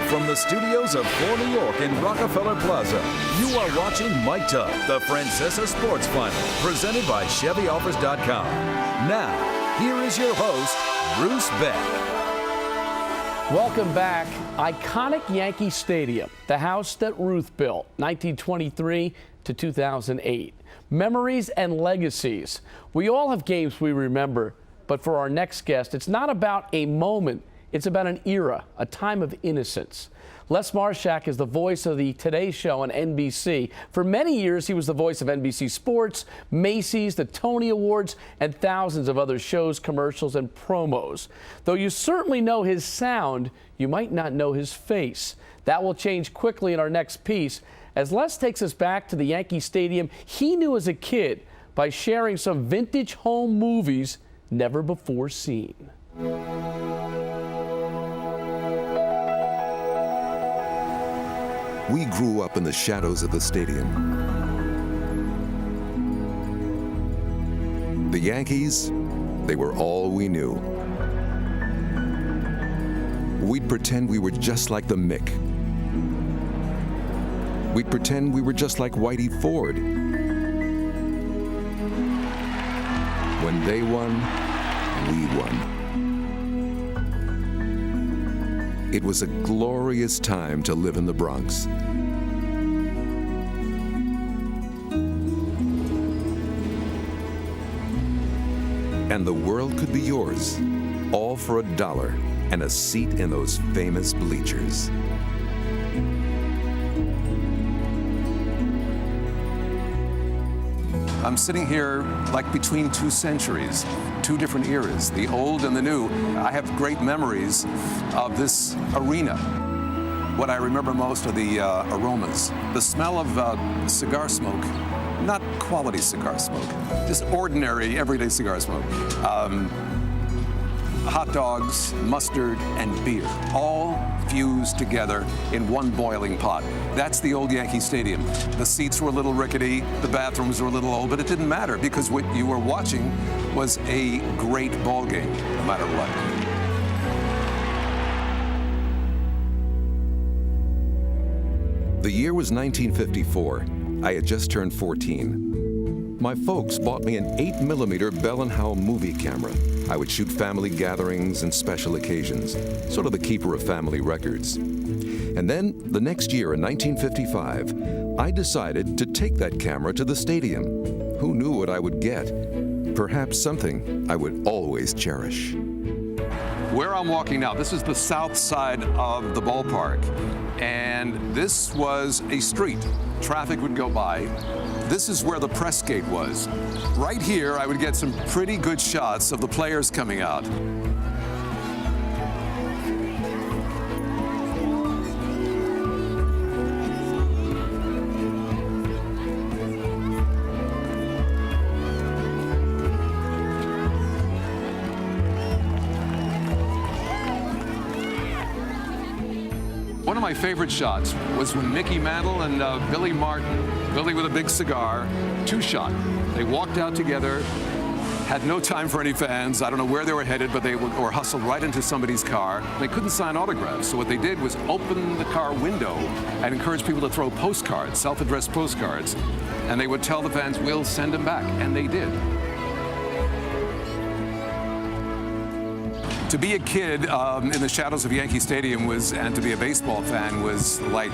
From the studios of Fort New York in Rockefeller Plaza, you are watching Mike Tuck, the Francesa Sports Final, presented by ChevyOffers.com. Now, here is your host, Bruce Beck. Welcome back. Iconic Yankee Stadium, the house that Ruth built, 1923 to 2008. Memories and legacies. We all have games we remember, but for our next guest, it's not about a moment. It's about an era, a time of innocence. Les Marshak is the voice of the Today Show on NBC. For many years, he was the voice of NBC Sports, Macy's, the Tony Awards, and thousands of other shows, commercials, and promos. Though you certainly know his sound, you might not know his face. That will change quickly in our next piece, as Les takes us back to the Yankee Stadium he knew as a kid by sharing some vintage home movies never before seen. We grew up in the shadows of the stadium. The Yankees, they were all we knew. We'd pretend we were just like the Mick. We'd pretend we were just like Whitey Ford. When they won, we won. It was a glorious time to live in the Bronx. And the world could be yours, all for $1 and a seat in those famous bleachers. I'm sitting here like between two centuries, two different eras, the old and the new. I have great memories of this arena. What I remember most are the aromas, the smell of cigar smoke, not quality cigar smoke, just ordinary, everyday cigar smoke. Hot dogs, mustard, and beer, all fused together in one boiling pot. That's the old Yankee Stadium. The seats were a little rickety, the bathrooms were a little old, but it didn't matter because what you were watching was a great ball game, no matter what. The year was 1954. I had just turned 14. My folks bought me an 8mm Bell & Howell movie camera. I would shoot family gatherings and special occasions, sort of the keeper of family records. And then, the next year in 1955, I decided to take that camera to the stadium. Who knew what I would get? Perhaps something I would always cherish. Where I'm walking now, this is the south side of the ballpark, and this was a street. Traffic would go by. This is where the press gate was. Right here, I would get some pretty good shots of the players coming out. One of my favorite shots was when Mickey Mantle and Billy Martin, Billy with a big cigar, two-shot. They walked out together, had no time for any fans. I don't know where they were headed, but they were hustled right into somebody's car. They couldn't sign autographs, so what they did was open the car window and encourage people to throw postcards, self-addressed postcards. And they would tell the fans, we'll send them back, and they did. To be a kid in the shadows of Yankee Stadium and to be a baseball fan was like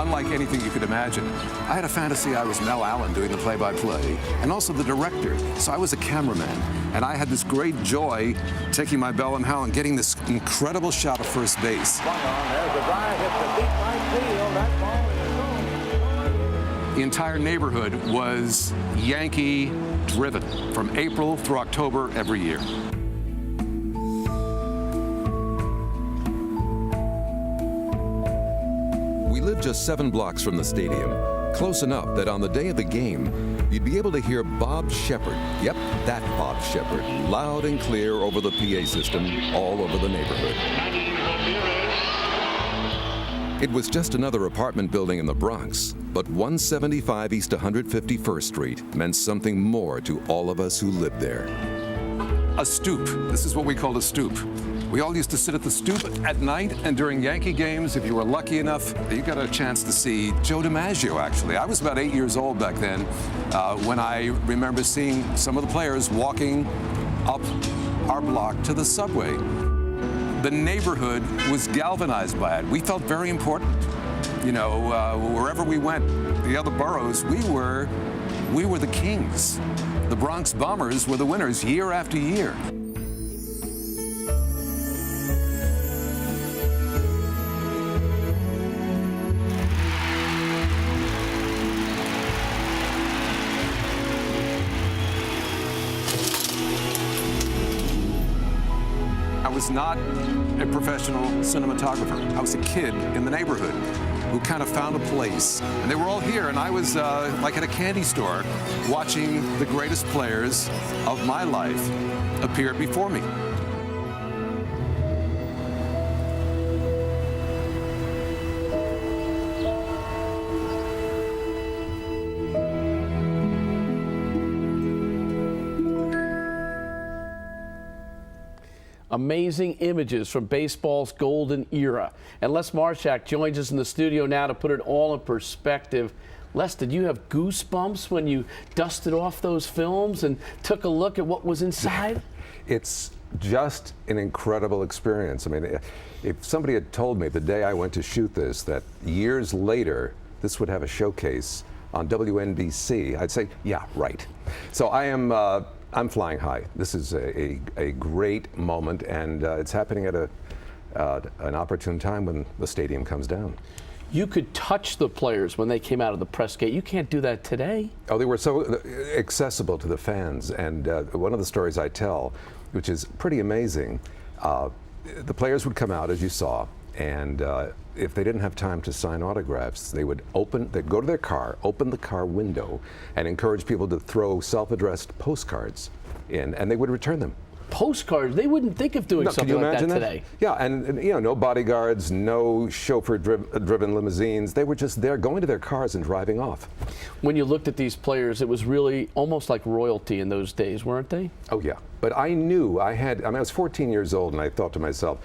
unlike anything you could imagine. I had a fantasy I was Mel Allen doing the play-by-play, and also the director. So I was a cameraman, and I had this great joy taking my Bell & Howell and getting this incredible shot of first base. The entire neighborhood was Yankee-driven from April through October every year. We lived just 7 blocks from the stadium, close enough that on the day of the game, you'd be able to hear Bob Shepard, yep, that Bob Shepard, loud and clear over the PA system all over the neighborhood. It was just another apartment building in the Bronx, but 175 East 151st Street meant something more to all of us who lived there. A stoop. This is what we called a stoop. We all used to sit at the stoop at night, and during Yankee games, if you were lucky enough, you got a chance to see Joe DiMaggio, actually. I was about 8 years old back then when I remember seeing some of the players walking up our block to the subway. The neighborhood was galvanized by it. We felt very important. You know, wherever we went, the other boroughs, we were the kings. The Bronx Bombers were the winners year after year. I was not a professional cinematographer. I was a kid in the neighborhood who kind of found a place. And they were all here, and I was like at a candy store watching the greatest players of my life appear before me. Amazing images from baseball's golden era. And Les Marshak joins us in the studio now to put it all in perspective. Les, did you have goosebumps when you dusted off those films and took a look at what was inside? It's just an incredible experience. I mean, if somebody had told me the day I went to shoot this that years later this would have a showcase on WNBC, I'd say, yeah, right. So I'm flying high. This is a great moment, and it's happening at an opportune time when the stadium comes down. You could touch the players when they came out of the press gate. You can't do that today. Oh, they were so accessible to the fans, and one of the stories I tell, which is pretty amazing, the players would come out, as you saw, and if they didn't have time to sign autographs, they'd go to their car, open the car window, and encourage people to throw self-addressed postcards in, and they would return them. Postcards? They wouldn't think of doing something like that today. Yeah, and you know, no bodyguards, no chauffeur-driven limousines. They were just there, going to their cars and driving off. When you looked at these players, it was really almost like royalty in those days, weren't they? Oh yeah, but I knew I was 14 years old, and I thought to myself,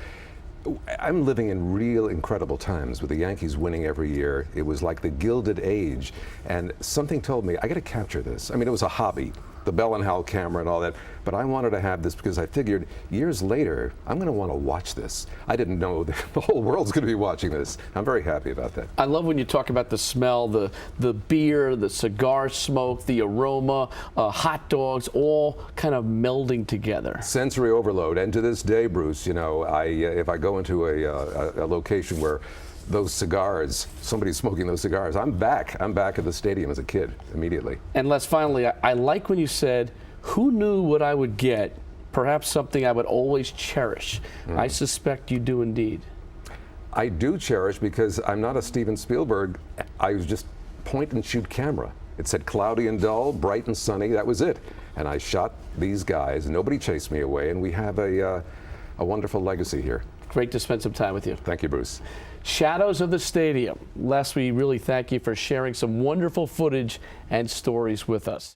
I'm living in real incredible times with the Yankees winning every year. It was like the Gilded Age, and something told me, I got to capture this. I mean, it was a hobby, the Bell and Howell camera and all that, but I wanted to have this because I figured years later, I'm going to want to watch this. I didn't know the whole world's going to be watching this. I'm very happy about that. I love when you talk about the smell, the beer, the cigar smoke, the aroma, hot dogs, all kind of melding together. Sensory overload, and to this day, Bruce, you know, if I go into a location where those cigars, somebody's smoking those cigars, I'm back at the stadium as a kid immediately. And Les, finally, I like when you said, who knew what I would get? Perhaps something I would always cherish. I suspect you do indeed. I do cherish because I'm not a Steven Spielberg. I was just point and shoot camera. It said cloudy and dull, bright and sunny, that was it. And I shot these guys, nobody chased me away, and we have a wonderful legacy here. Great to spend some time with you. Thank you, Bruce. Shadows of the Stadium. Les, we really thank you for sharing some wonderful footage and stories with us.